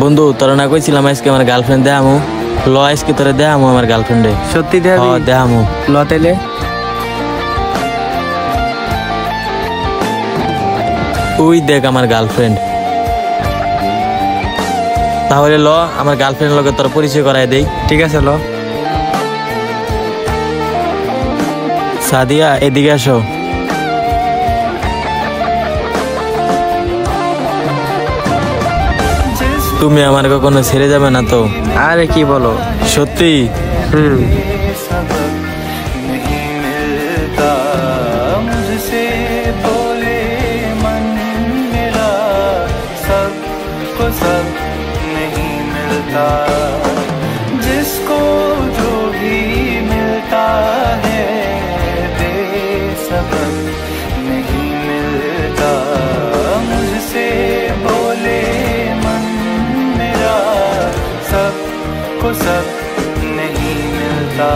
বন্ধু তোরা না কইছিলাম আজকে আমার গার্লফ্রেন্ড দেখামু, ল আজকে তোরে দেখামু আমার গার্লফ্রেন্ডে। সত্যি দেখাবি? দেখামু। ল তাইলে। ওই দেখ আমার গার্লফ্রেন্ড। তাহলে ল আমার গার্লফ্রেন্ডের লগে তোর পরিচয় করাই দেই। ঠিক আছে ল। সাদিয়া এদিকে আসো। তুমি আমার কখনো ছেড়ে যাবে না তো? আরে কি বলো, সত্যি? जिसको जो भी मिलता है बेसबब नहीं मिलता, मुझसे बोले मन मेरा सबको सब नहीं मिलता।